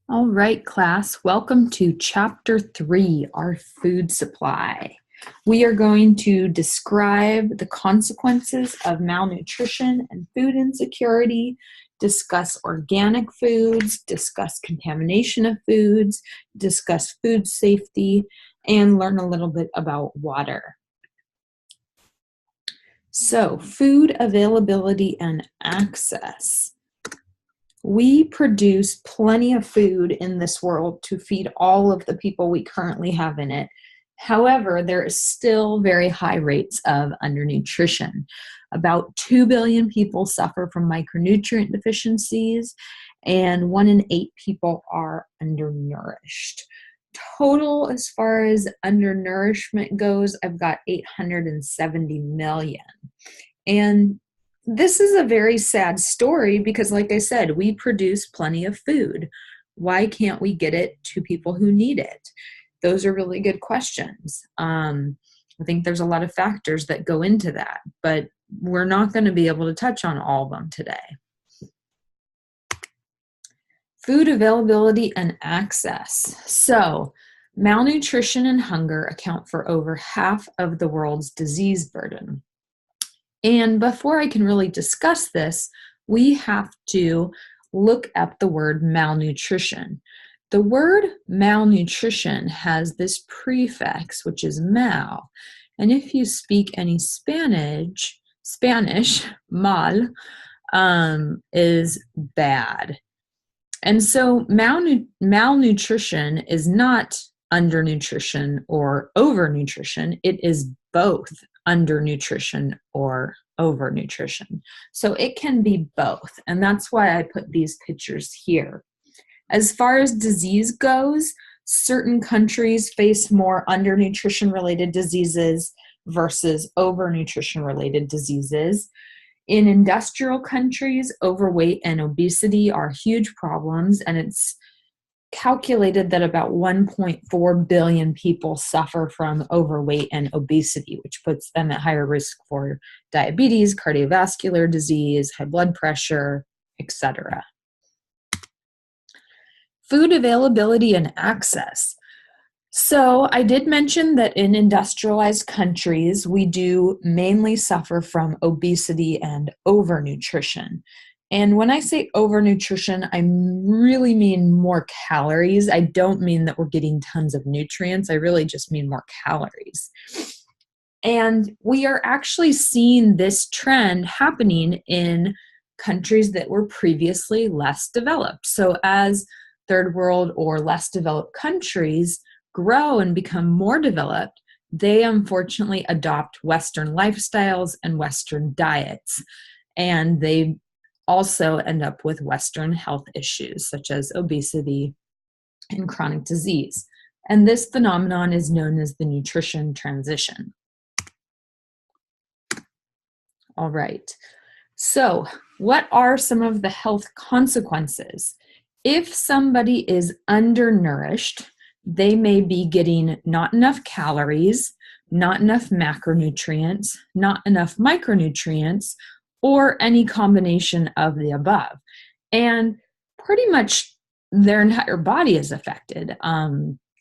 All right, class, welcome to Chapter 3, our food supply. We are going to describe the consequences of malnutrition and food insecurity, discuss organic foods, discuss contamination of foods, discuss food safety, and learn a little bit about water. So, food availability and access. We produce plenty of food in this world to feed all of the people we currently have in it. However, there is still very high rates of undernutrition. About 2 billion people suffer from micronutrient deficiencies, and 1 in 8 people are undernourished. Total, as far as undernourishment goes, I've got 870 million. And this is a very sad story because, like I said, we produce plenty of food. Why can't we get it to people who need it? Those are really good questions. I think there's a lot of factors that go into that, but we're not going to be able to touch on all of them today. Food availability and access. So, malnutrition and hunger account for over half of the world's disease burden. And before I can really discuss this, we have to look at the word malnutrition. The word malnutrition has this prefix, which is mal. And if you speak any Spanish, mal is bad. And so malnutrition is not undernutrition or overnutrition. It is both undernutrition or overnutrition. So it can be both, and that's why I put these pictures here. As far as disease goes, certain countries face more undernutrition related diseases versus overnutrition related diseases. In industrial countries, overweight and obesity are huge problems, and it's calculated that about 1.4 billion people suffer from overweight and obesity, which puts them at higher risk for diabetes, cardiovascular disease, high blood pressure, etc. Food availability and access. So I did mention that in industrialized countries, we do mainly suffer from obesity and overnutrition. And when I say overnutrition, I really mean more calories. I don't mean that we're getting tons of nutrients. I really just mean more calories. And we are actually seeing this trend happening in countries that were previously less developed. So as third world or less developed countries grow and become more developed, they unfortunately adopt Western lifestyles and Western diets. And they also end up with Western health issues such as obesity and chronic disease. And this phenomenon is known as the nutrition transition. All right. So, what are some of the health consequences? If somebody is undernourished, they may be getting not enough calories, not enough macronutrients, not enough micronutrients, or any combination of the above. And pretty much their entire body is affected.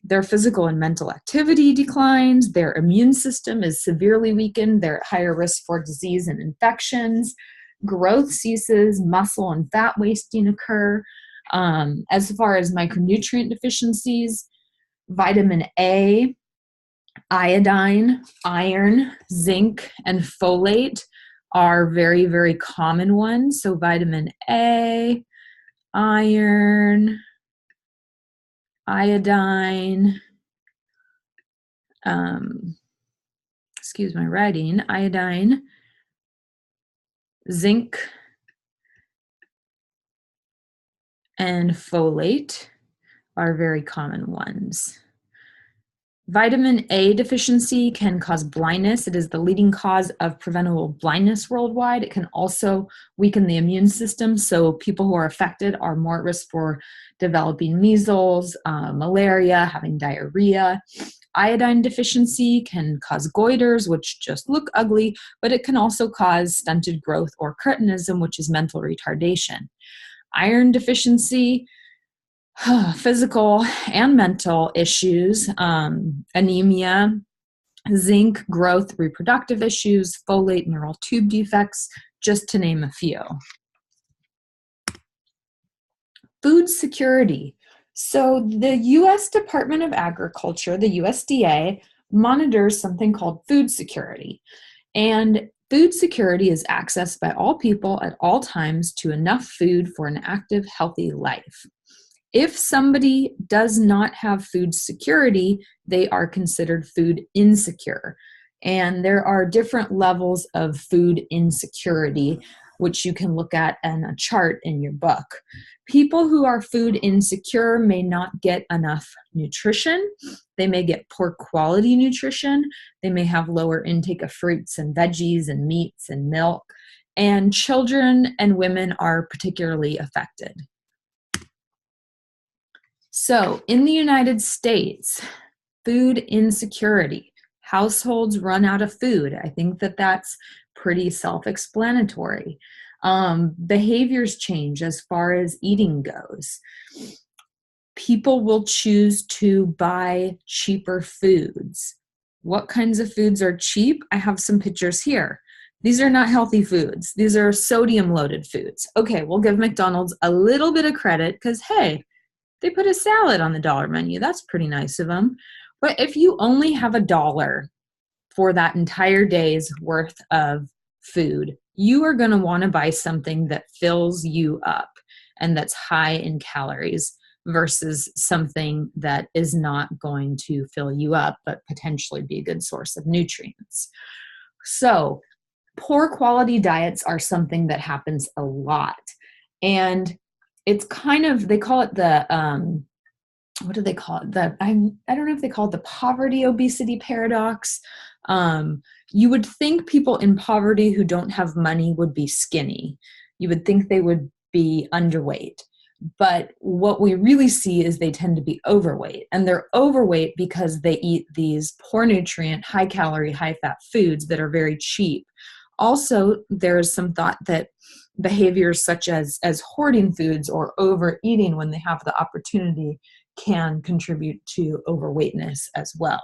Their physical and mental activity declines, their immune system is severely weakened, they're at higher risk for disease and infections, growth ceases, muscle and fat wasting occur. As far as micronutrient deficiencies, vitamin A, iodine, iron, zinc, and folate are very, very common ones. So vitamin A, iron, iodine, excuse my writing, iodine, zinc, and folate are very common ones. Vitamin A deficiency can cause blindness. It is the leading cause of preventable blindness worldwide. It can also weaken the immune system, so people who are affected are more at risk for developing measles, malaria, having diarrhea. Iodine deficiency can cause goiters, which just look ugly, but it can also cause stunted growth or cretinism, which is mental retardation. Iron deficiency Physical and mental issues, anemia, zinc, growth, reproductive issues, folate, neural tube defects, just to name a few. Food security. So the U.S. Department of Agriculture, the USDA, monitors something called food security. And food security is access by all people at all times to enough food for an active, healthy life. If somebody does not have food security, they are considered food insecure. And there are different levels of food insecurity, which you can look at in a chart in your book. People who are food insecure may not get enough nutrition. They may get poor quality nutrition. They may have lower intake of fruits and veggies and meats and milk. And children and women are particularly affected. So in the United States, food insecurity, households run out of food. I think that that's pretty self-explanatory. Behaviors change as far as eating goes. People will choose to buy cheaper foods. What kinds of foods are cheap? I have some pictures here. These are not healthy foods. These are sodium-loaded foods. Okay, we'll give McDonald's a little bit of credit because, hey, they put a salad on the dollar menu. That's pretty nice of them. But if you only have $1 for that entire day's worth of food, you are going to want to buy something that fills you up and that's high in calories versus something that is not going to fill you up but potentially be a good source of nutrients. So poor quality diets are something that happens a lot. And it's kind of, they call it the, what do they call it? I don't know if they call it the poverty obesity paradox. You would think people in poverty who don't have money would be skinny. You would think they would be underweight. But what we really see is they tend to be overweight. And they're overweight because they eat these poor nutrient, high calorie, high fat foods that are very cheap. Also, there is some thought that behaviors such as hoarding foods or overeating when they have the opportunity can contribute to overweightness as well.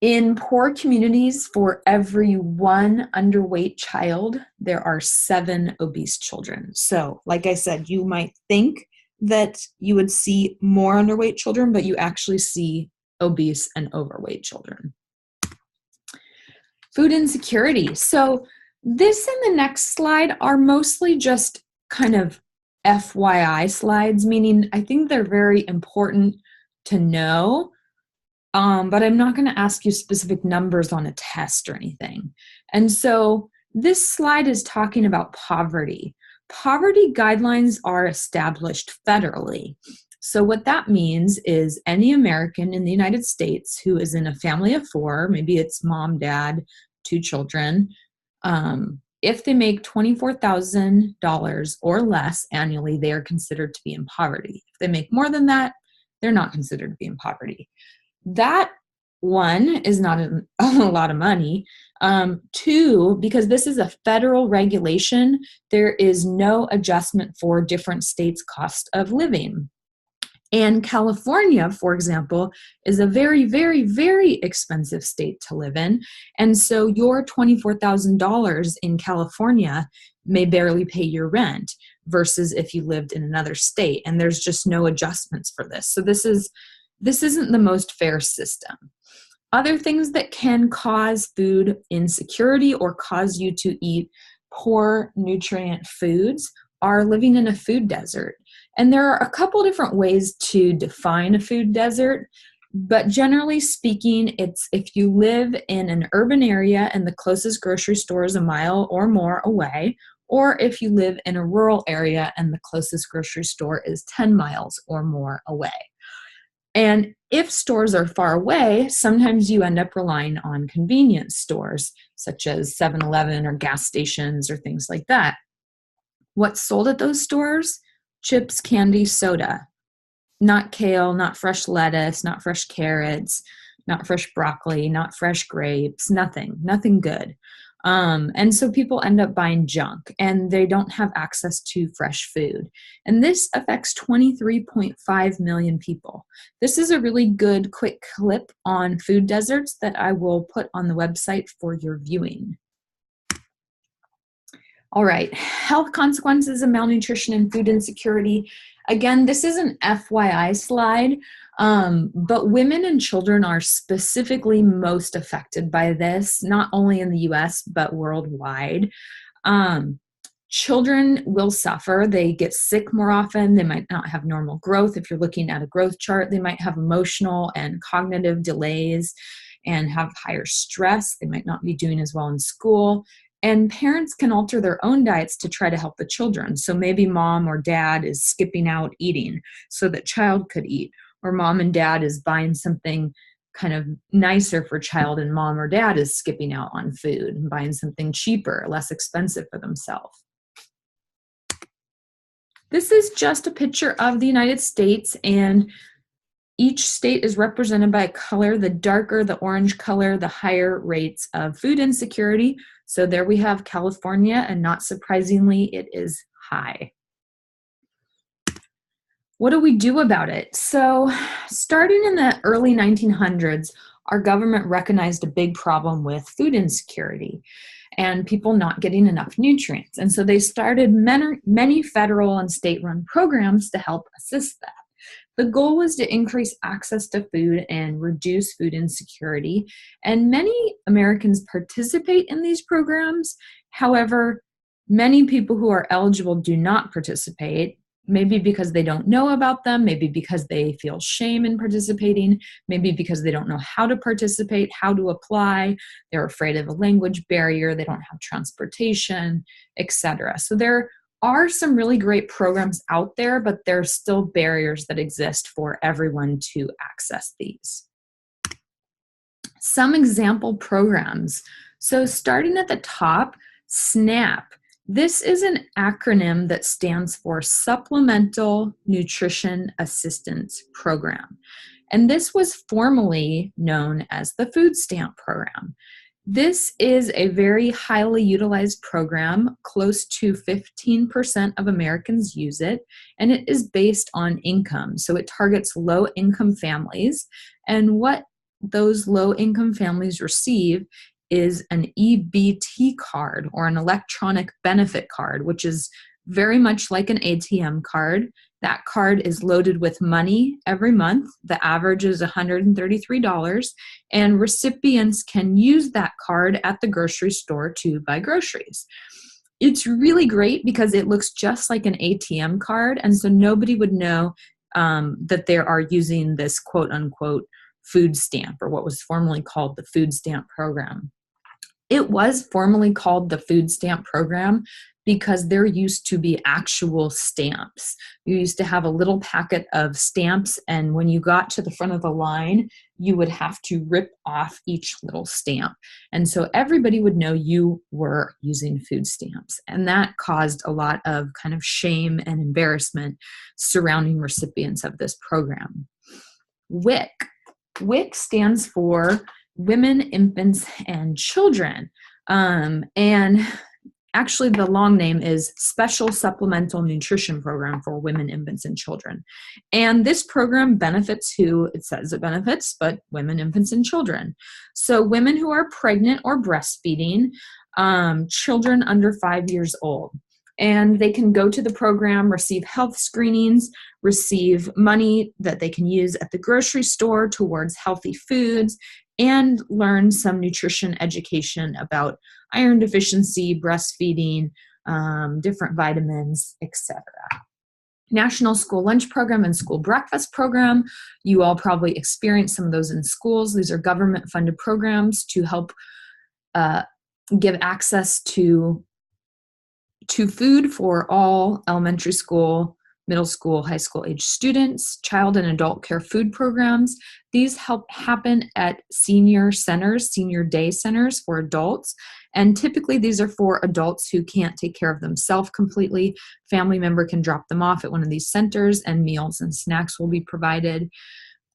In poor communities, for every 1 underweight child, there are 7 obese children. So, like I said, you might think that you would see more underweight children, but you actually see obese and overweight children. Food insecurity. So this and the next slide are mostly just kind of FYI slides, meaning I think they're very important to know, but I'm not going to ask you specific numbers on a test or anything. And so this slide is talking about poverty. Poverty guidelines are established federally. So what that means is any American in the United States who is in a family of 4, maybe it's mom, dad, 2 children, if they make $24,000 or less annually, they are considered to be in poverty. If they make more than that, they're not considered to be in poverty. That one is not a lot of money. 2, because this is a federal regulation, there is no adjustment for different states' cost of living. And California, for example, is a very, very, very expensive state to live in. And so your $24,000 in California may barely pay your rent versus if you lived in another state. And there's just no adjustments for this. So this isn't the most fair system. Other things that can cause food insecurity or cause you to eat poor nutrient foods are living in a food desert. And there are a couple different ways to define a food desert, but generally speaking, it's if you live in an urban area and the closest grocery store is a mile or more away, or if you live in a rural area and the closest grocery store is 10 miles or more away. And if stores are far away, sometimes you end up relying on convenience stores, such as 7-Eleven or gas stations or things like that. What's sold at those stores? Chips, candy, soda. Not kale, not fresh lettuce, not fresh carrots, not fresh broccoli, not fresh grapes, nothing good. And so people end up buying junk and they don't have access to fresh food. And this affects 23.5 million people. This is a really good quick clip on food deserts that I will put on the website for your viewing. All right, health consequences of malnutrition and food insecurity. Again, this is an FYI slide, but women and children are specifically most affected by this, not only in the US, but worldwide. Children will suffer. They get sick more often. They might not have normal growth. If you're looking at a growth chart, they might have emotional and cognitive delays and have higher stress. They might not be doing as well in school. And parents can alter their own diets to try to help the children. So maybe mom or dad is skipping out eating so that child could eat, or mom and dad is buying something kind of nicer for child and mom or dad is skipping out on food and buying something cheaper, less expensive for themselves. This is just a picture of the United States, and each state is represented by a color. The darker the orange color, the higher rates of food insecurity. So there we have California, and not surprisingly, it is high. What do we do about it? So starting in the early 1900s, our government recognized a big problem with food insecurity and people not getting enough nutrients. And so they started many federal and state-run programs to help assist that. The goal was to increase access to food and reduce food insecurity, and many Americans participate in these programs. However, many people who are eligible do not participate, maybe because they don't know about them, maybe because they feel shame in participating, maybe because they don't know how to participate, how to apply, they're afraid of a language barrier, they don't have transportation, etc. So there are some really great programs out there, but there are still barriers that exist for everyone to access these. Some example programs. So starting at the top, SNAP. This is an acronym that stands for Supplemental Nutrition Assistance Program. And this was formerly known as the Food Stamp Program. This is a very highly utilized program. Close to 15% of Americans use it, and it is based on income. So it targets low-income families, and what those low-income families receive is an EBT card, or an electronic benefit card, which is very much like an ATM card. That card is loaded with money every month. The average is $133, and recipients can use that card at the grocery store to buy groceries. It's really great because it looks just like an ATM card, and so nobody would know that they are using this quote-unquote food stamp, or what was formerly called the food stamp program. It was formerly called the food stamp program because there used to be actual stamps. You used to have a little packet of stamps, and when you got to the front of the line, you would have to rip off each little stamp. And so everybody would know you were using food stamps. And that caused a lot of kind of shame and embarrassment surrounding recipients of this program. WIC. WIC stands for Women, Infants, and Children. And actually the long name is Special Supplemental Nutrition Program for Women, Infants, and Children. And this program benefits who it says it benefits, but women, infants, and children. So women who are pregnant or breastfeeding, children under 5 years old. And they can go to the program, receive health screenings, receive money that they can use at the grocery store towards healthy foods, and learn some nutrition education about iron deficiency, breastfeeding, different vitamins, etc. National School Lunch Program and School Breakfast Program. You all probably experience some of those in schools. These are government-funded programs to help give access to food for all elementary school, middle school, high school age students. Child and adult care food programs. These happen at senior centers, senior day centers for adults. And typically these are for adults who can't take care of themselves completely. Family member can drop them off at one of these centers, and meals and snacks will be provided.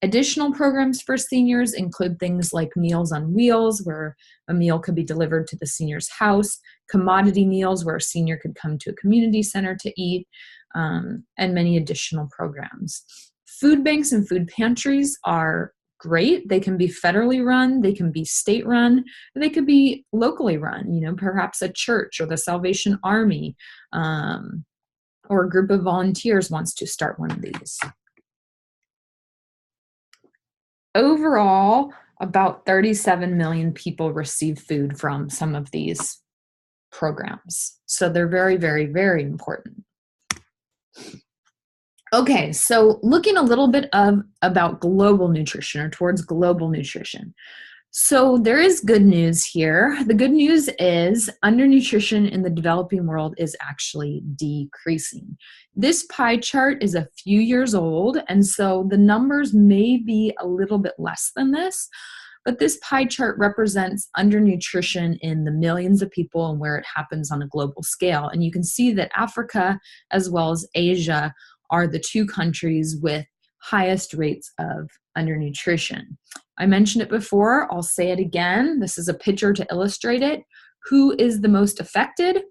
Additional programs for seniors include things like Meals on Wheels, where a meal could be delivered to the senior's house, commodity meals, where a senior could come to a community center to eat, and many additional programs. Food banks and food pantries are great. They can be federally run, they can be state run, they could be locally run, perhaps a church or the Salvation Army, or a group of volunteers wants to start one of these. Overall, about 37 million people receive food from some of these programs. So they're very, very, very important. Okay, so looking a little bit about global nutrition, or towards global nutrition. So there is good news here. The good news is undernutrition in the developing world is actually decreasing. This pie chart is a few years old, and so the numbers may be a little bit less than this, but this pie chart represents undernutrition in the millions of people and where it happens on a global scale. And you can see that Africa as well as Asia are the two countries with highest rates of undernutrition. I mentioned it before, I'll say it again. This is a picture to illustrate it. Who is the most affected?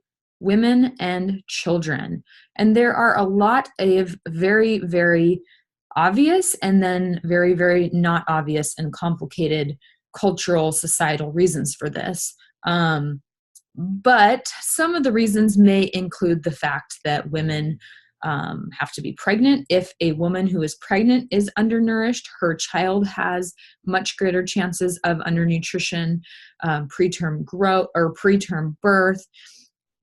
Women and children. And there are a lot of very, very obvious and then very, very not obvious and complicated cultural, societal reasons for this. But some of the reasons may include the fact that women have to be pregnant. If a woman who is pregnant is undernourished, her child has much greater chances of undernutrition, preterm growth or preterm birth,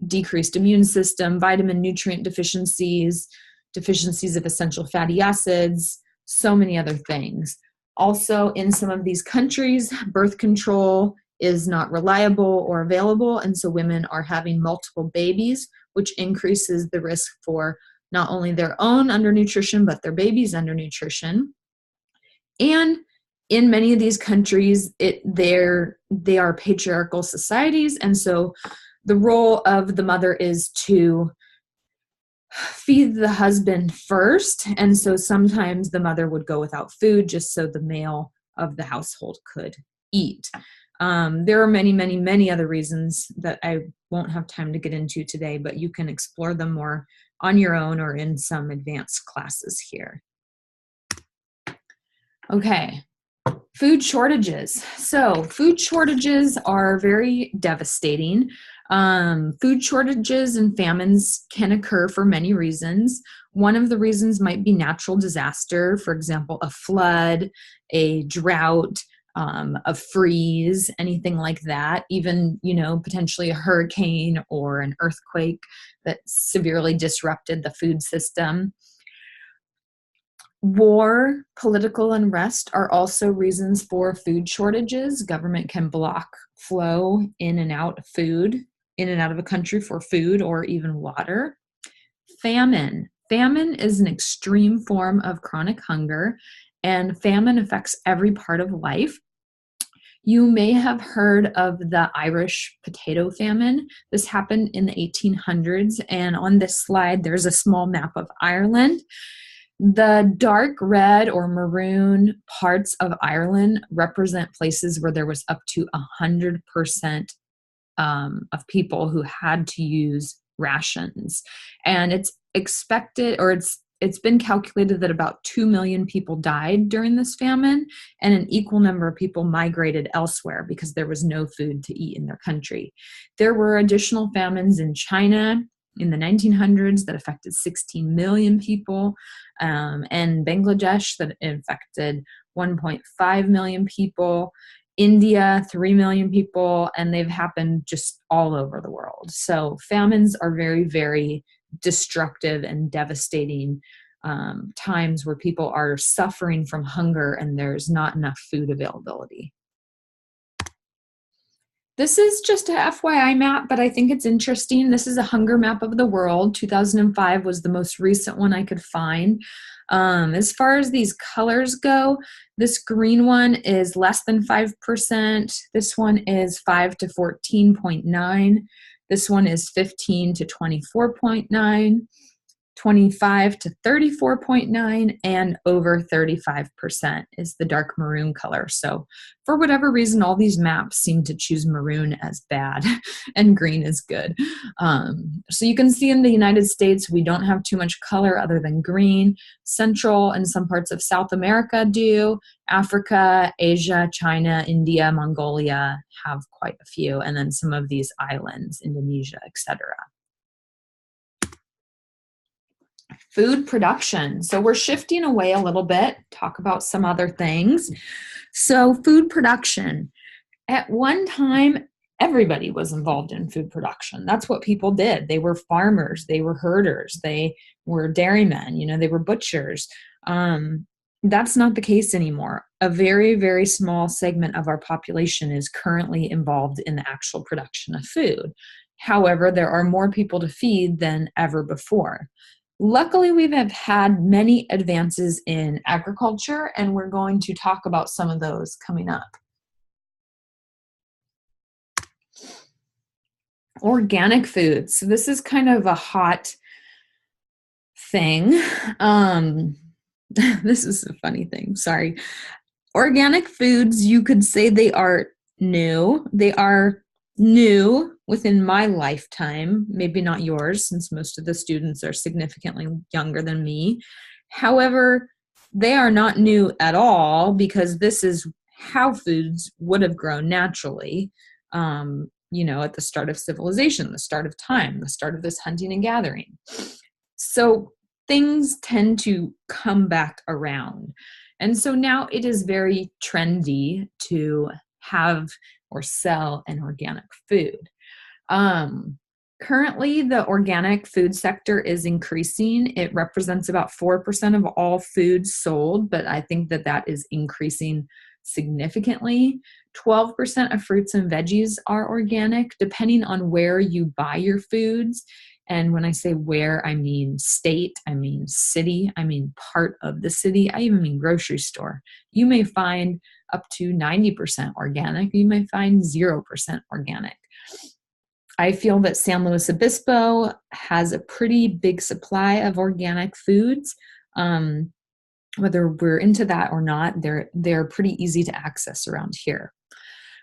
decreased immune system, vitamin nutrient deficiencies, deficiencies of essential fatty acids, so many other things. Also, in some of these countries, birth control is not reliable or available, and so women are having multiple babies, which increases the risk for not only their own undernutrition, but their baby's undernutrition. And in many of these countries, they are patriarchal societies, and so the role of the mother is to feed the husband first, and so sometimes the mother would go without food just so the male of the household could eat. There are many, many, many other reasons that I won't have time to get into today, but you can explore them more on your own or in some advanced classes here. Okay, food shortages. So food shortages are very devastating. Food shortages and famines can occur for many reasons. One of the reasons might be natural disaster, for example, a flood, a drought, a freeze, anything like that, even, potentially a hurricane or an earthquake that severely disrupted the food system. War, political unrest are also reasons for food shortages. Government can block flow in and out of food, in and out of a country for food or even water. Famine. Famine is an extreme form of chronic hunger, and famine affects every part of life. You may have heard of the Irish potato famine. This happened in the 1800s, and on this slide, there's a small map of Ireland. The dark red or maroon parts of Ireland represent places where there was up to 100% of people who had to use rations. And it's expected, or it's been calculated that about 2 million people died during this famine, and an equal number of people migrated elsewhere because there was no food to eat in their country. There were additional famines in China in the 1900s that affected 16 million people, and Bangladesh that infected 1.5 million people, India, 3 million people, and they've happened just all over the world. So famines are very, very destructive and devastating times where people are suffering from hunger and there's not enough food availability. This is just a FYI map, but I think it's interesting. This is a hunger map of the world. 2005 was the most recent one I could find. As far as these colors go, this green one is less than 5%. This one is 5 to 14.9. This one is 15 to 24.9. 25 to 34.9, and over 35% is the dark maroon color. So for whatever reason, all these maps seem to choose maroon as bad and green is good. So you can see in the United States, we don't have too much color other than green. Central and some parts of South America do. Africa, Asia, China, India, Mongolia have quite a few, and then some of these islands, Indonesia, etc. Food production. So we're shifting away a little bit, talk about some other things. So food production. At one time, everybody was involved in food production. That's what people did. They were farmers, they were herders, they were dairymen, they were butchers. That's not the case anymore. A very, very small segment of our population is currently involved in the actual production of food. However, there are more people to feed than ever before. Luckily, we have had many advances in agriculture, and we're going to talk about some of those coming up. Organic foods. So this is kind of a hot thing. This is a funny thing, sorry. Organic foods, you could say they are new. They are new within my lifetime, maybe not yours, since most of the students are significantly younger than me. However, they are not new at all because this is how foods would have grown naturally, at the start of civilization, the start of time, the start of this hunting and gathering. So things tend to come back around. And so now it is very trendy to have or sell an organic food. Currently, the organic food sector is increasing. It represents about 4% of all food sold, but I think that is increasing significantly. 12% of fruits and veggies are organic, depending on where you buy your foods. And when I say where, I mean state, I mean city, I mean part of the city, I even mean grocery store. You may find up to 90% organic, you may find 0% organic. I feel that San Luis Obispo has a pretty big supply of organic foods. Whether we're into that or not, they're pretty easy to access around here.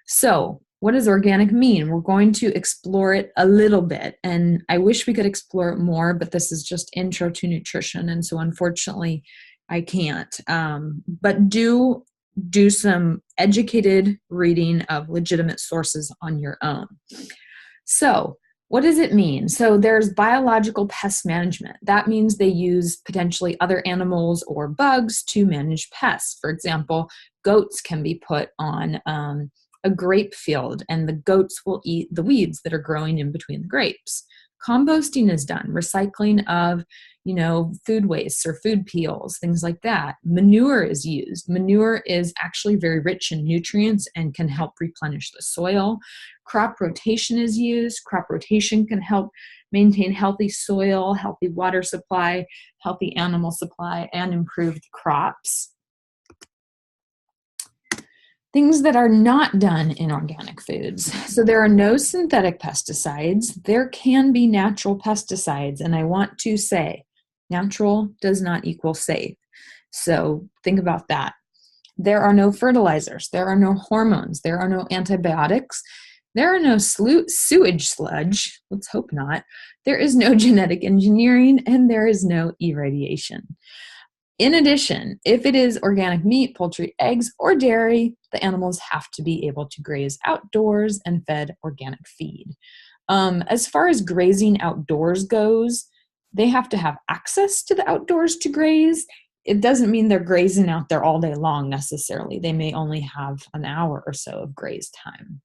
So what does organic mean? We're going to explore it a little bit, and I wish we could explore it more, but this is just intro to nutrition, and so unfortunately I can't. But do some educated reading of legitimate sources on your own. So what does it mean? So there's biological pest management. That means they use potentially other animals or bugs to manage pests. For example, goats can be put on a grape field, and the goats will eat the weeds that are growing in between the grapes. Composting is done, recycling of, food wastes or food peels, things like that. Manure is used. Manure is actually very rich in nutrients and can help replenish the soil. Crop rotation is used. Crop rotation can help maintain healthy soil, healthy water supply, healthy animal supply, and improve the crops. Things that are not done in organic foods. So there are no synthetic pesticides. There can be natural pesticides. And I want to say, natural does not equal safe. So think about that. There are no fertilizers. There are no hormones. There are no antibiotics. There are no sewage sludge. Let's hope not. There is no genetic engineering, and there is no irradiation. In addition, if it is organic meat, poultry, eggs, or dairy, the animals have to be able to graze outdoors and fed organic feed. As far as grazing outdoors goes, they have to have access to the outdoors to graze. It doesn't mean they're grazing out there all day long necessarily. They may only have an hour or so of graze time.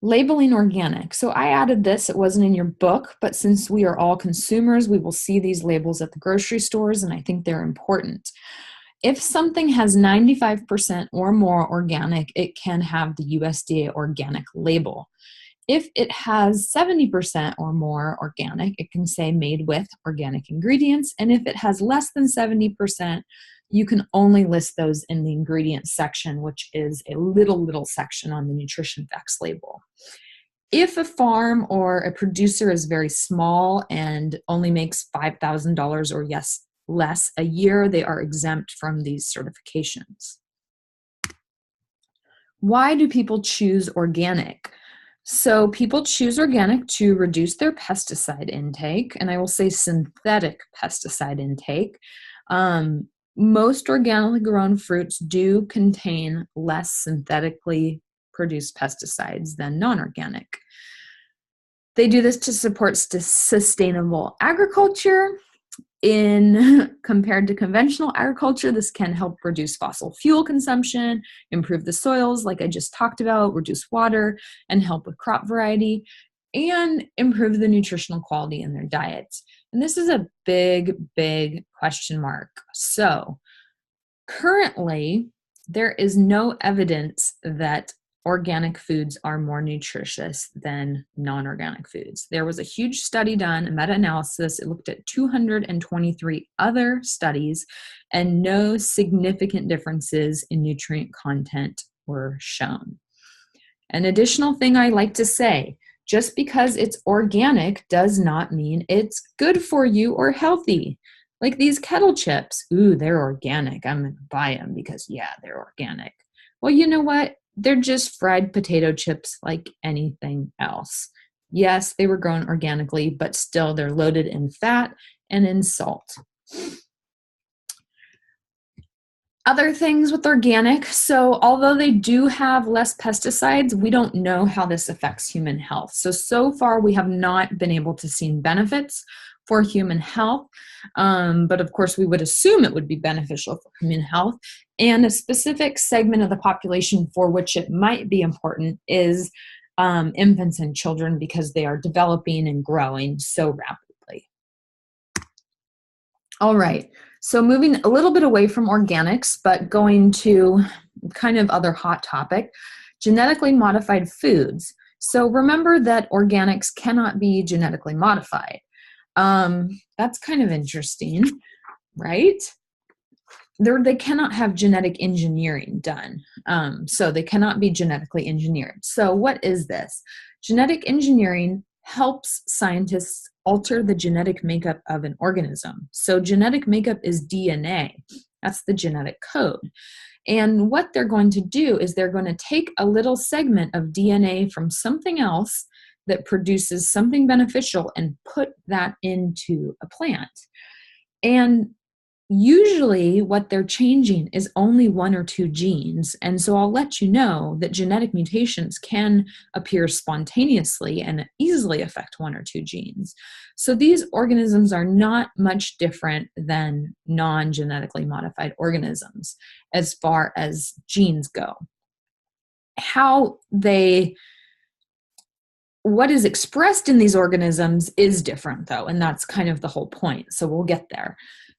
Labeling organic. So I added this, it wasn't in your book, but since we are all consumers, we will see these labels at the grocery stores, and I think they're important. If something has 95% or more organic, it can have the USDA organic label. If it has 70% or more organic, it can say made with organic ingredients, and if it has less than 70%, you can only list those in the ingredients section, which is a little section on the nutrition facts label. If a farm or a producer is very small and only makes $5,000 or less a year, they are exempt from these certifications. Why do people choose organic? So people choose organic to reduce their pesticide intake, and I will say synthetic pesticide intake. Most organically grown fruits do contain less synthetically produced pesticides than non-organic. They do this to support sustainable agriculture. Compared to conventional agriculture, this can help reduce fossil fuel consumption, improve the soils like I just talked about, reduce water, and help with crop variety, and improve the nutritional quality in their diets. And this is a big, big question mark. So currently, there is no evidence that organic foods are more nutritious than non-organic foods. There was a huge study done, a meta-analysis. It looked at 223 other studies, and no significant differences in nutrient content were shown. An additional thing I like to say, just because it's organic does not mean it's good for you or healthy. Like these kettle chips, ooh, they're organic. I'm going to buy them because, yeah, they're organic. Well, you know what? They're just fried potato chips like anything else. Yes, they were grown organically, but still they're loaded in fat and in salt. Other things with organic, so although they do have less pesticides, we don't know how this affects human health. So far we have not been able to see benefits for human health, but of course we would assume it would be beneficial for human health. And a specific segment of the population for which it might be important is infants and children, because they are developing and growing so rapidly. All right, so moving a little bit away from organics, but going to kind of other hot topic, genetically modified foods. So remember that organics cannot be genetically modified. That's kind of interesting, right? They cannot have genetic engineering done. So they cannot be genetically engineered. So what is this? Genetic engineering helps scientists alter the genetic makeup of an organism. So genetic makeup is DNA. That's the genetic code. And what they're going to do is they're going to take a little segment of DNA from something else that produces something beneficial and put that into a plant. And usually what they're changing is only 1 or 2 genes. And so I'll let you know that genetic mutations can appear spontaneously and easily affect 1 or 2 genes. So these organisms are not much different than non-genetically modified organisms as far as genes go. What is expressed in these organisms is different though, and that's kind of the whole point. So we'll get there.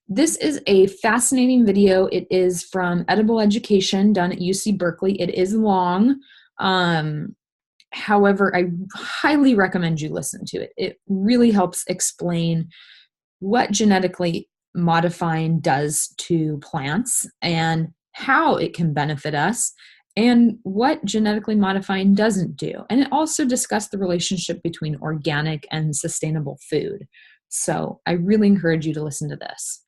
This is a fascinating video. It is from Edible Education done at UC Berkeley. It is long. However, I highly recommend you listen to it. It really helps explain what genetically modifying does to plants and how it can benefit us, and what genetically modifying doesn't do. And it also discussed the relationship between organic and sustainable food. So I really encourage you to listen to this.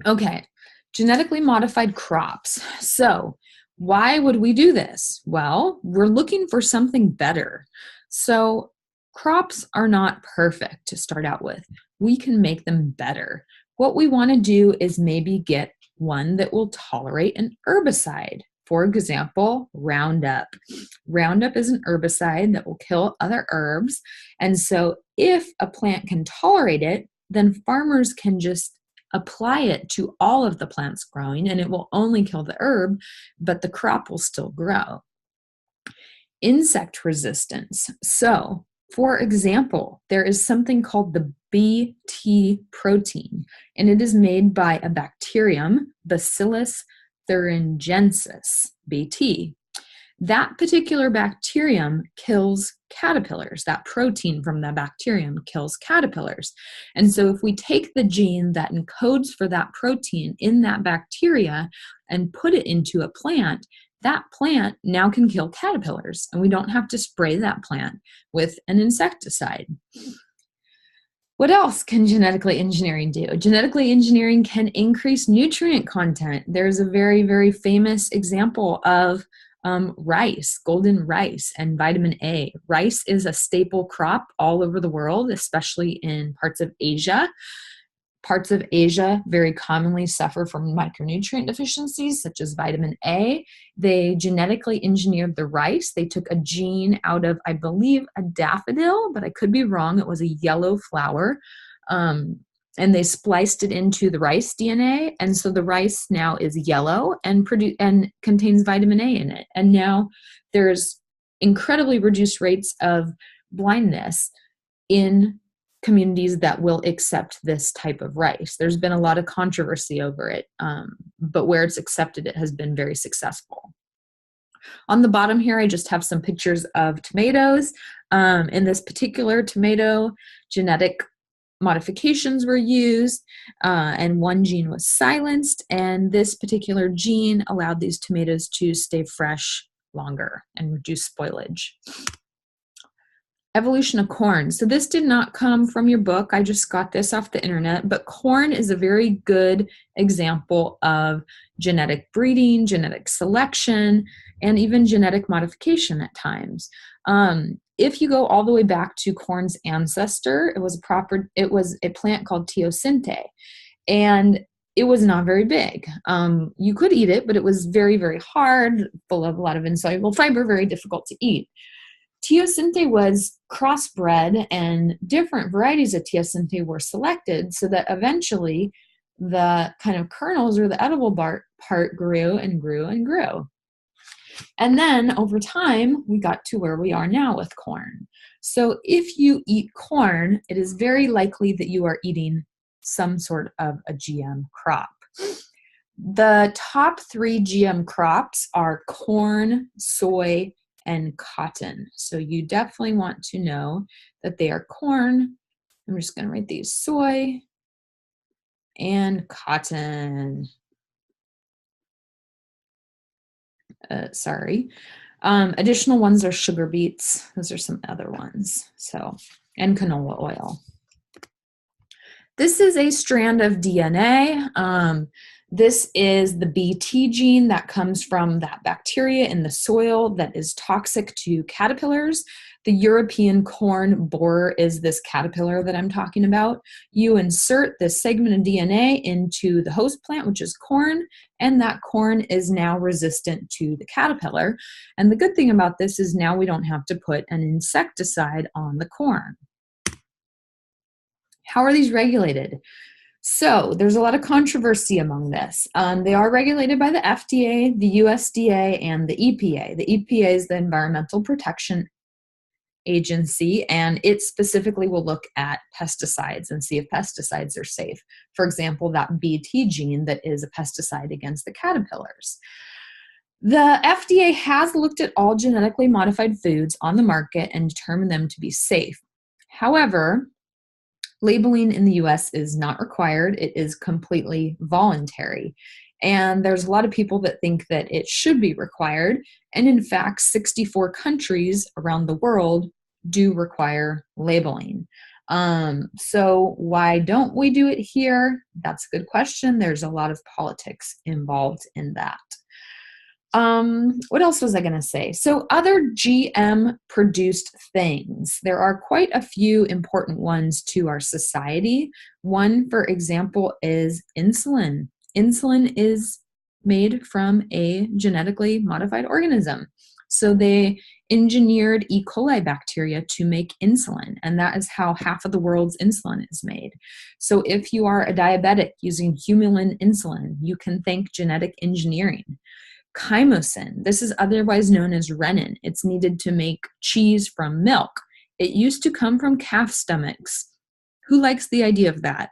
Okay, genetically modified crops. So why would we do this? Well, we're looking for something better. So crops are not perfect to start out with. We can make them better. What we want to do is maybe get one that will tolerate an herbicide. For example, Roundup. Roundup is an herbicide that will kill other herbs. And so if a plant can tolerate it, then farmers can just apply it to all of the plants growing, and it will only kill the herb, but the crop will still grow. Insect resistance. So, for example, there is something called the Bt protein, and it is made by a bacterium, Bacillus thuringiensis, Bt. That particular bacterium kills caterpillars. That protein from that bacterium kills caterpillars. And so if we take the gene that encodes for that protein in that bacteria and put it into a plant, that plant now can kill caterpillars, and we don't have to spray that plant with an insecticide. What else can genetically engineering do? Genetically engineering can increase nutrient content. There's a very, very famous example of rice, golden rice, and vitamin A. Rice is a staple crop all over the world, especially in parts of Asia. Parts of Asia very commonly suffer from micronutrient deficiencies, such as vitamin A. They genetically engineered the rice. They took a gene out of, I believe, a daffodil, but I could be wrong. It was a yellow flower. And they spliced it into the rice DNA. And so the rice now is yellow and contains vitamin A in it. And now there's incredibly reduced rates of blindness in communities that will accept this type of rice. There's been a lot of controversy over it, but where it's accepted, it has been very successful. On the bottom here, I just have some pictures of tomatoes. In this particular tomato, genetic modifications were used, and one gene was silenced, and this particular gene allowed these tomatoes to stay fresh longer and reduce spoilage. Evolution of corn. So this did not come from your book. I just got this off the internet, but corn is a very good example of genetic breeding, genetic selection, and even genetic modification at times. If you go all the way back to corn's ancestor, it was a plant called teosinte, and it was not very big. You could eat it, but it was very, very hard, full of a lot of insoluble fiber, very difficult to eat. Teosinte was crossbred, and different varieties of teosinte were selected so that eventually the kind of kernels or the edible part grew and grew and grew. And then over time, we got to where we are now with corn. So if you eat corn, it is very likely that you are eating some sort of a GM crop. The top 3 GM crops are corn, soy, and cotton. So you definitely want to know that they are corn. I'm just going to write these: soy and cotton. Additional ones are sugar beets. Those are some other ones. So, and canola oil. This is a strand of DNA. This is the Bt gene that comes from that bacteria in the soil that is toxic to caterpillars. The European corn borer is this caterpillar that I'm talking about. You insert this segment of DNA into the host plant, which is corn, and that corn is now resistant to the caterpillar. And the good thing about this is now we don't have to put an insecticide on the corn. How are these regulated? So there's a lot of controversy among this. They are regulated by the FDA, the USDA, and the EPA. The EPA is the Environmental Protection Agency, and it specifically will look at pesticides and see if pesticides are safe. For example, that Bt gene that is a pesticide against the caterpillars. The FDA has looked at all genetically modified foods on the market and determined them to be safe. However, labeling in the US is not required. It is completely voluntary. And there's a lot of people that think that it should be required. And in fact, 64 countries around the world do require labeling. So why don't we do it here? That's a good question. There's a lot of politics involved in that. What else was I going to say? So other GM produced things. There are quite a few important ones to our society. One, for example, is insulin. Insulin is made from a genetically modified organism. So they engineered E. coli bacteria to make insulin, and that is how half of the world's insulin is made. So if you are a diabetic using human insulin, you can thank genetic engineering. Chymosin, this is otherwise known as rennin. It's needed to make cheese from milk. It used to come from calf stomachs. Who likes the idea of that?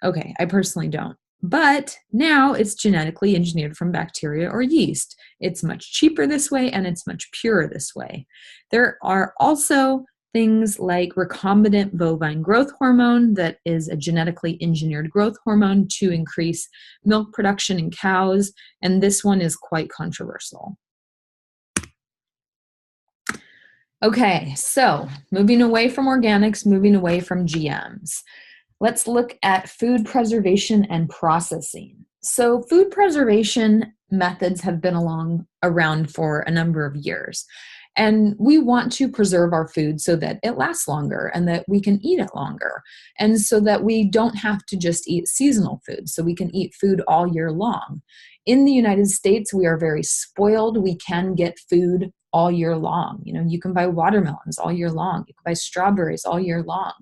Okay, I personally don't. But now it's genetically engineered from bacteria or yeast. It's much cheaper this way, and it's much purer this way. There are also things like recombinant bovine growth hormone, that is a genetically engineered growth hormone to increase milk production in cows, and this one is quite controversial. Okay, so moving away from organics, moving away from GMs. Let's look at food preservation and processing. So food preservation methods have been around for a number of years. And we want to preserve our food so that it lasts longer and that we can eat it longer. And so that we don't have to just eat seasonal food, so we can eat food all year long. In the United States, we are very spoiled. We can get food all year long. You know, you can buy watermelons all year long. You can buy strawberries all year long.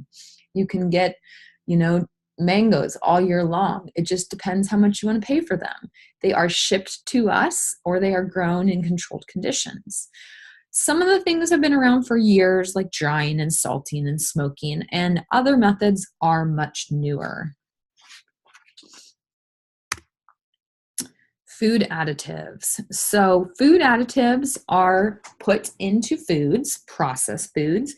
You can get, mangoes all year long. It just depends how much you want to pay for them. They are shipped to us or they are grown in controlled conditions. Some of the things have been around for years, like drying and salting and smoking, and other methods are much newer. Food additives. So food additives are put into foods, processed foods,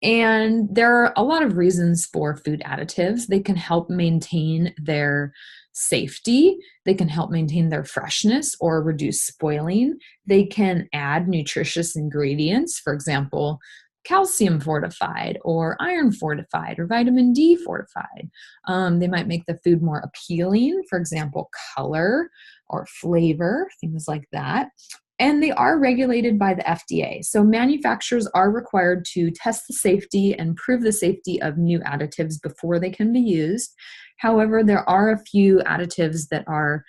and there are a lot of reasons for food additives. They can help maintain their safety. They can help maintain their freshness or reduce spoiling. They can add nutritious ingredients, for example, calcium fortified or iron fortified or vitamin D fortified. They might make the food more appealing, for example, color or flavor, things like that. And they are regulated by the FDA. So manufacturers are required to test the safety and prove the safety of new additives before they can be used. However, there are a few additives that are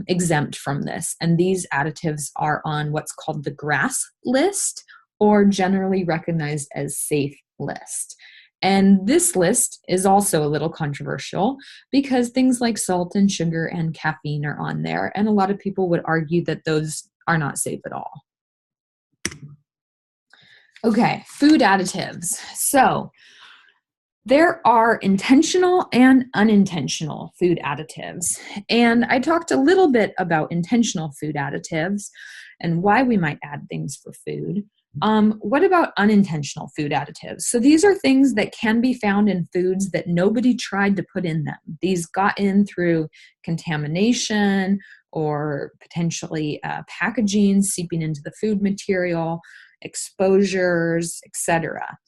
exempt from this. And these additives are on what's called the GRAS list, or generally recognized as safe list. And this list is also a little controversial because things like salt and sugar and caffeine are on there. And a lot of people would argue that those are not safe at all. Okay, food additives. So there are intentional and unintentional food additives. And I talked a little bit about intentional food additives and why we might add things for food. What about unintentional food additives? So these are things that can be found in foods that nobody tried to put in them. These got in through contamination or potentially packaging seeping into the food material, exposures, etc.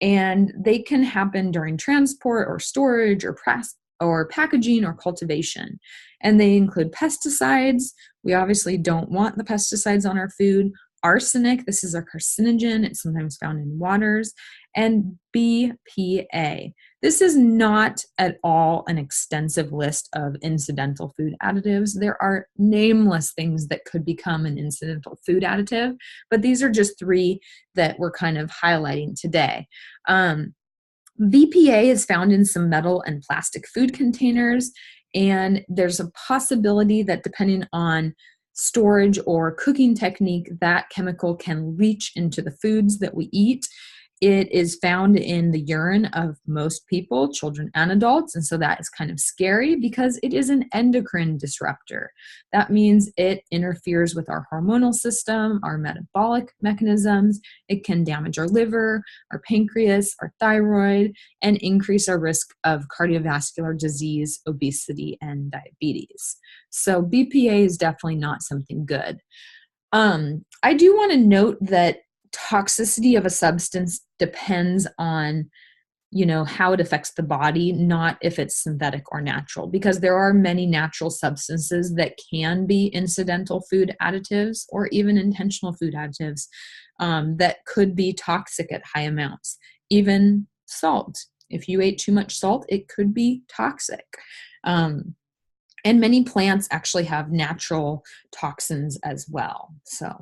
And they can happen during transport or storage or packaging or cultivation. And they include pesticides. We obviously don't want the pesticides on our food. Arsenic, this is a carcinogen. It's sometimes found in waters. And BPA. This is not at all an extensive list of incidental food additives. There are nameless things that could become an incidental food additive, but these are just three that we're kind of highlighting today. BPA is found in some metal and plastic food containers, and there's a possibility that depending on storage or cooking technique, that chemical can leach into the foods that we eat. It is found in the urine of most people, children and adults, and so that is kind of scary because it is an endocrine disruptor. That means it interferes with our hormonal system, our metabolic mechanisms. It can damage our liver, our pancreas, our thyroid, and increase our risk of cardiovascular disease, obesity, and diabetes. So BPA is definitely not something good. I do want to note that toxicity of a substance depends on, how it affects the body, not if it's synthetic or natural, because there are many natural substances that can be incidental food additives or even intentional food additives that could be toxic at high amounts. Even salt. If you ate too much salt, it could be toxic. And many plants actually have natural toxins as well. So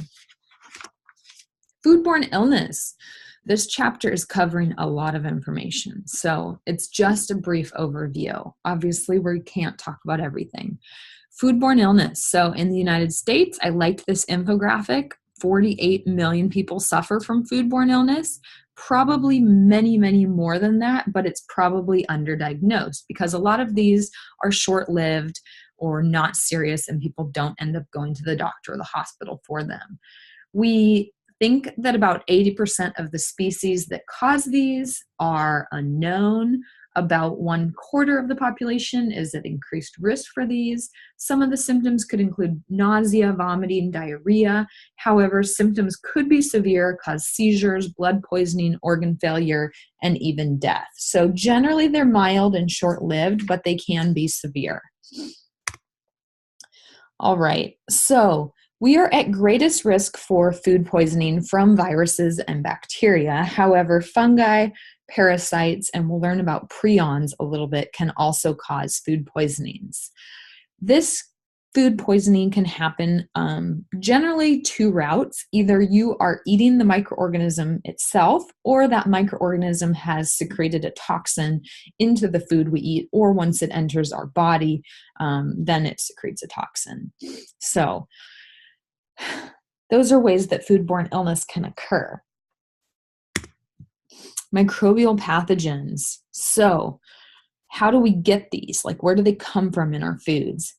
foodborne illness. This chapter is covering a lot of information, so it's just a brief overview. Obviously, we can't talk about everything. Foodborne illness. So in the United States, I liked this infographic. 48 million people suffer from foodborne illness. Probably many, many more than that, but it's probably underdiagnosed because a lot of these are short-lived or not serious and people don't end up going to the doctor or the hospital for them. We think that about 80% of the species that cause these are unknown. About 1/4 of the population is at increased risk for these. Some of the symptoms could include nausea, vomiting, diarrhea. However, symptoms could be severe, cause seizures, blood poisoning, organ failure, and even death. So generally they're mild and short-lived, but they can be severe. All right, so we are at greatest risk for food poisoning from viruses and bacteria. However, fungi, parasites, and we'll learn about prions a little bit, can also cause food poisonings. This food poisoning can happen generally 2 routes. Either you are eating the microorganism itself, or that microorganism has secreted a toxin into the food we eat, or once it enters our body, then it secretes a toxin. So those are ways that foodborne illness can occur. Microbial pathogens. So how do we get these? Like, where do they come from in our foods?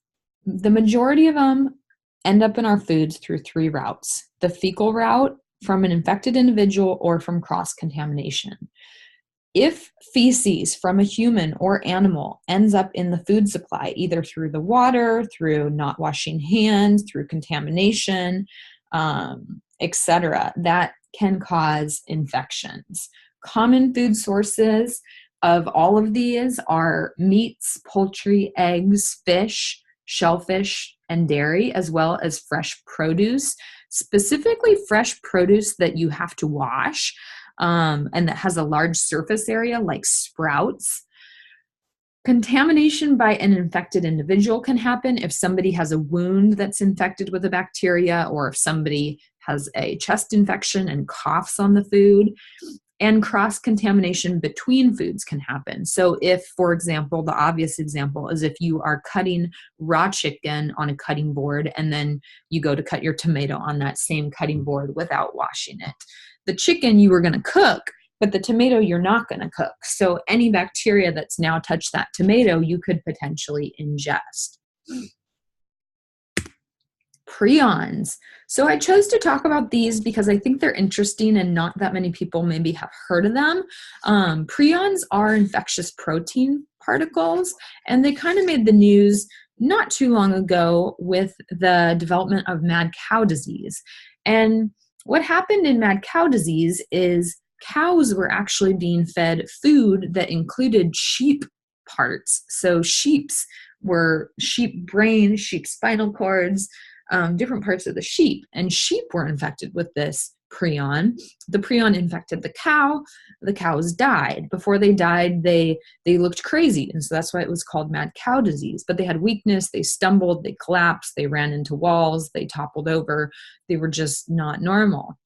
The majority of them end up in our foods through 3 routes: the fecal route, from an infected individual, or from cross-contamination. If feces from a human or animal ends up in the food supply, either through the water, through not washing hands, through contamination, etc., that can cause infections. Common food sources of all of these are meats, poultry, eggs, fish, shellfish, and dairy, as well as fresh produce, specifically fresh produce that you have to wash, and that has a large surface area, like sprouts. Contamination by an infected individual can happen if somebody has a wound that's infected with a bacteria, or if somebody has a chest infection and coughs on the food. And cross-contamination between foods can happen. So if, for example, the obvious example is if you are cutting raw chicken on a cutting board, and then you go to cut your tomato on that same cutting board without washing it. The chicken you were going to cook, but the tomato you're not going to cook. So any bacteria that's now touched that tomato, you could potentially ingest. Prions. So I chose to talk about these because I think they're interesting and not that many people maybe have heard of them. Prions are infectious protein particles, and they kind of made the news not too long ago with the development of mad cow disease. And what happened in mad cow disease is cows were actually being fed food that included sheep parts. So sheep brain, sheep spinal cords, different parts of the sheep, and sheep were infected with this prion. The prion infected the cow. The cows died. Before they died, they looked crazy, and so that's why it was called mad cow disease. But they had weakness, they stumbled, they collapsed, they ran into walls, they toppled over. They were just not normal.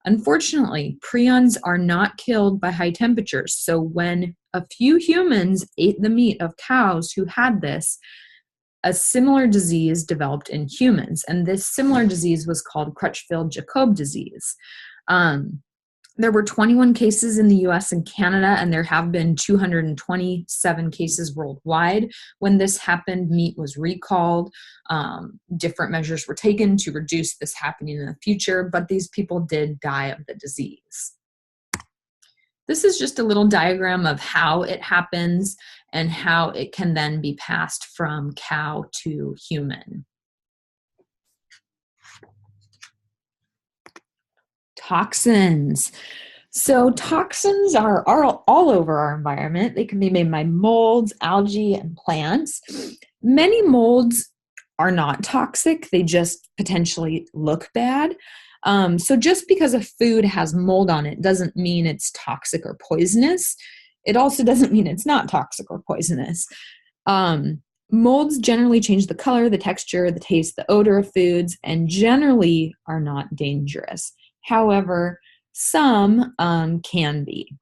Unfortunately, prions are not killed by high temperatures. So when a few humans ate the meat of cows who had this, a similar disease developed in humans, and this similar disease was called Creutzfeldt-Jakob disease. There were 21 cases in the US and Canada, and there have been 227 cases worldwide. When this happened, meat was recalled. Different measures were taken to reduce this happening in the future, but these people did die of the disease. This is just a little diagram of how it happens and how it can then be passed from cow to human. Toxins. So toxins are all over our environment. They can be made by molds, algae, and plants. Many molds are not toxic. They just potentially look bad. So just because a food has mold on it doesn't mean it's toxic or poisonous. It also doesn't mean it's not toxic or poisonous. Molds generally change the color, the texture, the taste, the odor of foods, and generally are not dangerous. However, some can be.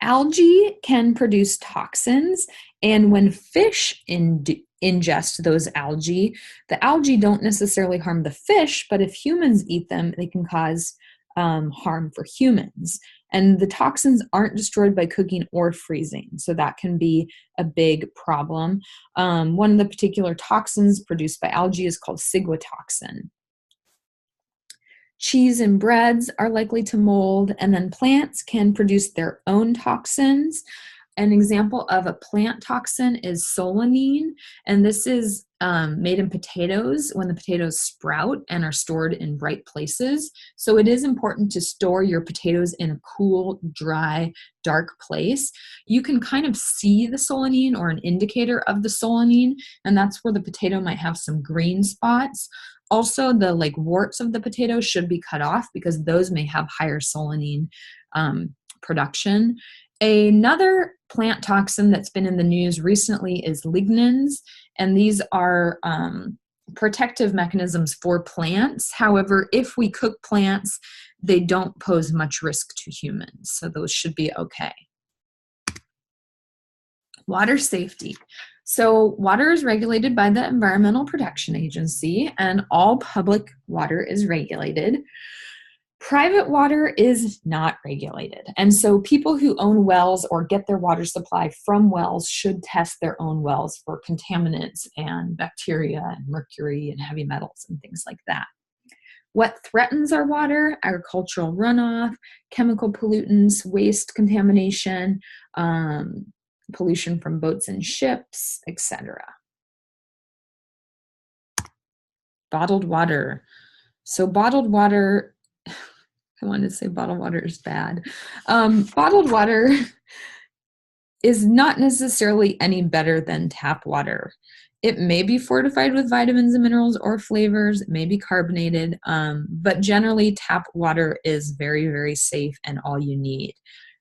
Algae can produce toxins, and when fish ingest those algae, the algae don't necessarily harm the fish, but if humans eat them, they can cause harm for humans. And the toxins aren't destroyed by cooking or freezing, so that can be a big problem. One of the particular toxins produced by algae is called ciguatoxin. Cheese and breads are likely to mold, and then plants can produce their own toxins. An example of a plant toxin is solanine, and this is made in potatoes when the potatoes sprout and are stored in bright places. So it is important to store your potatoes in a cool, dry, dark place. You can kind of see the solanine or an indicator of the solanine, and that's where the potato might have some green spots. Also, the warts of the potato should be cut off because those may have higher solanine production. Another plant toxin that's been in the news recently is lignans, and these are protective mechanisms for plants. However, if we cook plants, they don't pose much risk to humans, so those should be okay. Water safety. So water is regulated by the Environmental Protection Agency, and all public water is regulated. Private water is not regulated. And so people who own wells or get their water supply from wells should test their own wells for contaminants and bacteria and mercury and heavy metals and things like that. What threatens our water? Agricultural runoff, chemical pollutants, waste contamination, pollution from boats and ships, etc. Bottled water. So bottled water, I wanted to say bottled water is bad. Bottled water is not necessarily any better than tap water. It may be fortified with vitamins and minerals or flavors. It may be carbonated, but generally tap water is very, very safe and all you need.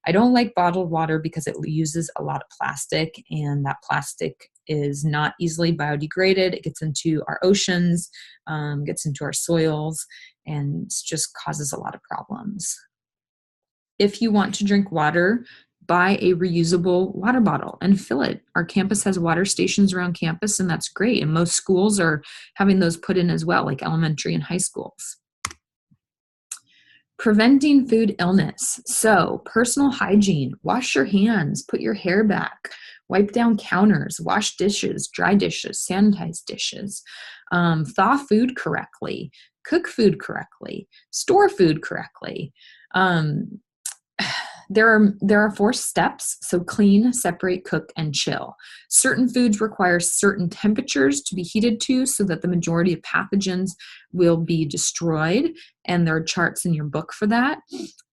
I don't like bottled water because it uses a lot of plastic, and that plastic is not easily biodegraded. It gets into our oceans, gets into our soils, and just causes a lot of problems. If you want to drink water, buy a reusable water bottle and fill it. Our campus has water stations around campus, and that's great. And most schools are having those put in as well, like elementary and high schools. Preventing food illness. So personal hygiene, wash your hands, put your hair back, wipe down counters, wash dishes, dry dishes, sanitize dishes, thaw food correctly, cook food correctly, store food correctly. There are 4 steps. So clean, separate, cook, and chill. Certain foods require certain temperatures to be heated to so that the majority of pathogens will be destroyed, and there are charts in your book for that.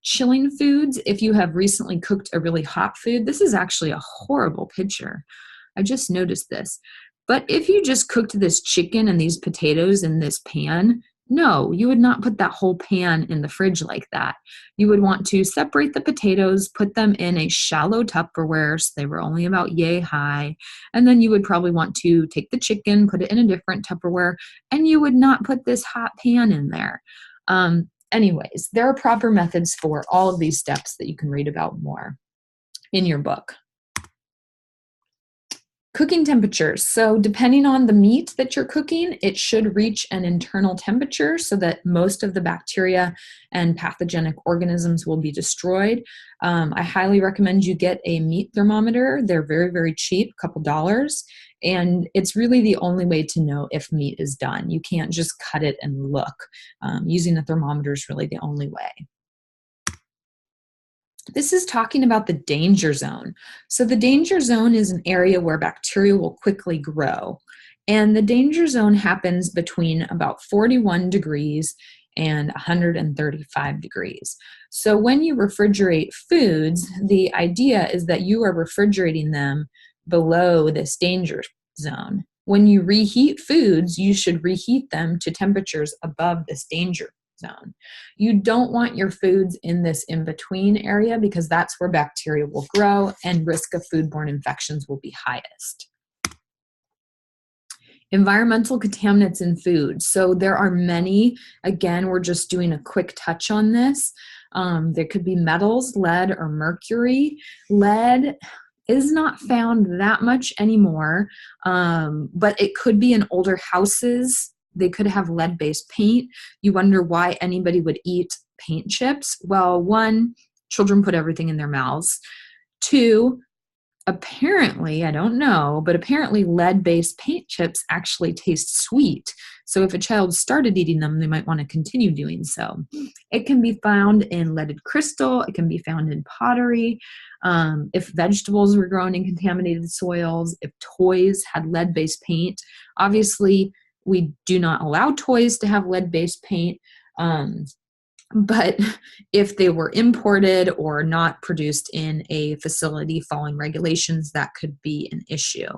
Chilling foods, if you have recently cooked a really hot food, this is actually a horrible picture. I just noticed this. But if you just cooked this chicken and these potatoes in this pan, no, you would not put that whole pan in the fridge like that. You would want to separate the potatoes, put them in a shallow Tupperware so they were only about yay high, and then you would probably want to take the chicken, put it in a different Tupperware, and you would not put this hot pan in there. Anyways, there are proper methods for all of these steps that you can read about more in your book. Cooking temperatures. So depending on the meat that you're cooking, it should reach an internal temperature so that most of the bacteria and pathogenic organisms will be destroyed. I highly recommend you get a meat thermometer. They're very, very cheap, a couple dollars, and it's really the only way to know if meat is done. You can't just cut it and look. Using a thermometer is really the only way. This is talking about the danger zone. So the danger zone is an area where bacteria will quickly grow. And the danger zone happens between about 41 degrees and 135 degrees. So when you refrigerate foods, the idea is that you are refrigerating them below this danger zone. When you reheat foods, you should reheat them to temperatures above this danger zone. You don't want your foods in this in-between area because that's where bacteria will grow and risk of foodborne infections will be highest. Environmental contaminants in food. So there are many. Again, we're just doing a quick touch on this. There could be metals, lead or mercury. Lead is not found that much anymore, but it could be in older houses. They could have lead-based paint. You wonder why anybody would eat paint chips. Well, 1, children put everything in their mouths. 2, Apparently, I don't know, but apparently lead-based paint chips actually taste sweet. So if a child started eating them, they might want to continue doing so. It can be found in leaded crystal. It can be found in pottery. If vegetables were grown in contaminated soils, if toys had lead-based paint. Obviously, we do not allow toys to have lead-based paint. But if they were imported or not produced in a facility following regulations, that could be an issue.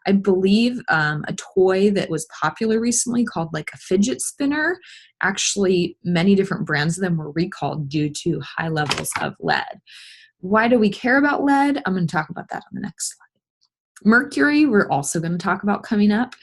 I believe a toy that was popular recently called like a fidget spinner, actually many different brands of them were recalled due to high levels of lead. Why do we care about lead? I'm going to talk about that on the next slide. Mercury, we're also going to talk about coming up.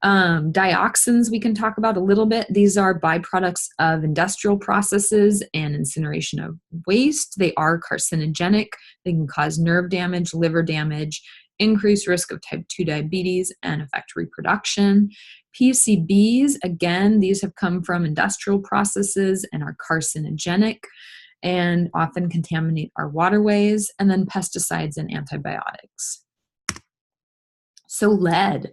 Dioxins, we can talk about a little bit. These are byproducts of industrial processes and incineration of waste. They are carcinogenic. They can cause nerve damage, liver damage, increased risk of type 2 diabetes, and affect reproduction. PCBs, again, these have come from industrial processes and are carcinogenic and often contaminate our waterways. And then pesticides and antibiotics. So lead.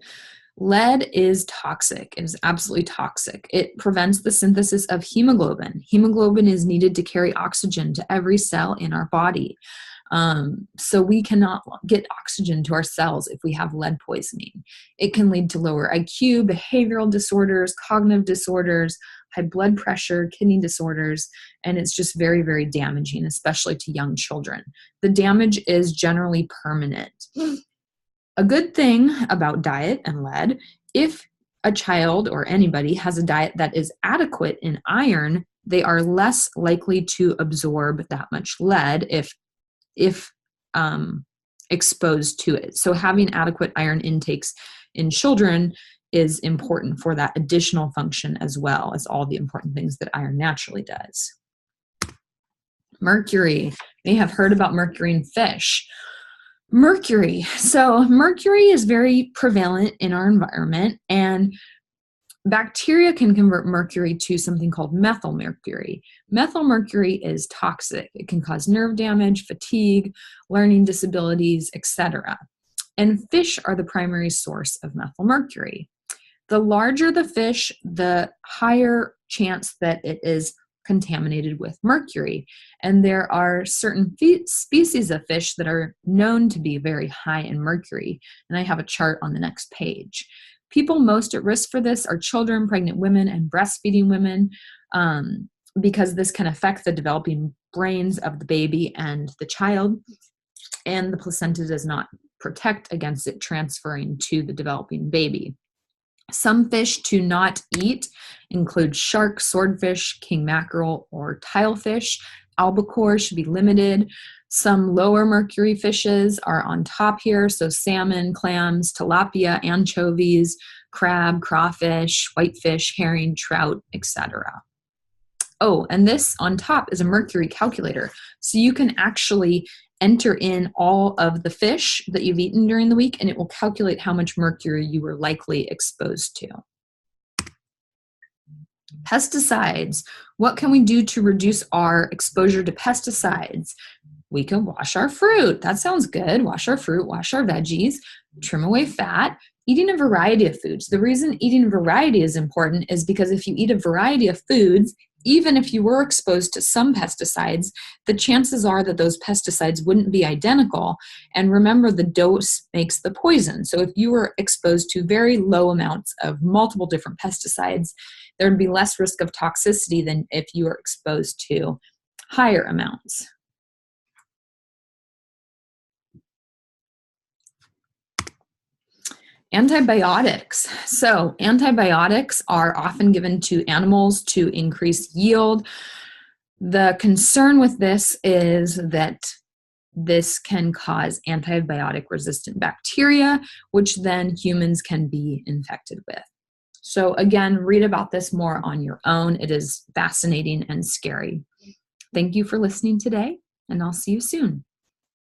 Lead is toxic. It is absolutely toxic. It prevents the synthesis of hemoglobin. Hemoglobin is needed to carry oxygen to every cell in our body. So we cannot get oxygen to our cells if we have lead poisoning. It can lead to lower IQ, behavioral disorders, cognitive disorders, high blood pressure, kidney disorders, and it's just very, very damaging, especially to young children. The damage is generally permanent. A good thing about diet and lead, if a child or anybody has a diet that is adequate in iron, they are less likely to absorb that much lead if exposed to it. So having adequate iron intakes in children is important for that additional function as well as all the important things that iron naturally does. Mercury. You may have heard about mercury in fish. Mercury. So mercury is very prevalent in our environment, and bacteria can convert mercury to something called methylmercury. Methylmercury is toxic. It can cause nerve damage, fatigue, learning disabilities, etc. And fish are the primary source of methylmercury. The larger the fish, the higher chance that it is contaminated with mercury. And there are certain species of fish that are known to be very high in mercury. And I have a chart on the next page. People most at risk for this are children, pregnant women, and breastfeeding women, because this can affect the developing brains of the baby and the child. And the placenta does not protect against it transferring to the developing baby. Some fish to not eat include shark, swordfish, king mackerel, or tilefish. Albacore should be limited. Some lower mercury fishes are on top here, so salmon, clams, tilapia, anchovies, crab, crawfish, whitefish, herring, trout, etc. Oh, and this on top is a Mercury calculator. So you can actually enter in all of the fish that you've eaten during the week, and it will calculate how much mercury you were likely exposed to. Pesticides. What can we do to reduce our exposure to pesticides? We can wash our fruit. That sounds good. Wash our fruit, wash our veggies, trim away fat, eating a variety of foods. The reason eating a variety is important is because if you eat a variety of foods, even if you were exposed to some pesticides, the chances are that those pesticides wouldn't be identical. And remember, the dose makes the poison. So if you were exposed to very low amounts of multiple different pesticides, there would be less risk of toxicity than if you were exposed to higher amounts. Antibiotics. So antibiotics are often given to animals to increase yield. The concern with this is that this can cause antibiotic-resistant bacteria, which then humans can be infected with. So again, read about this more on your own. It is fascinating and scary. Thank you for listening today, and I'll see you soon.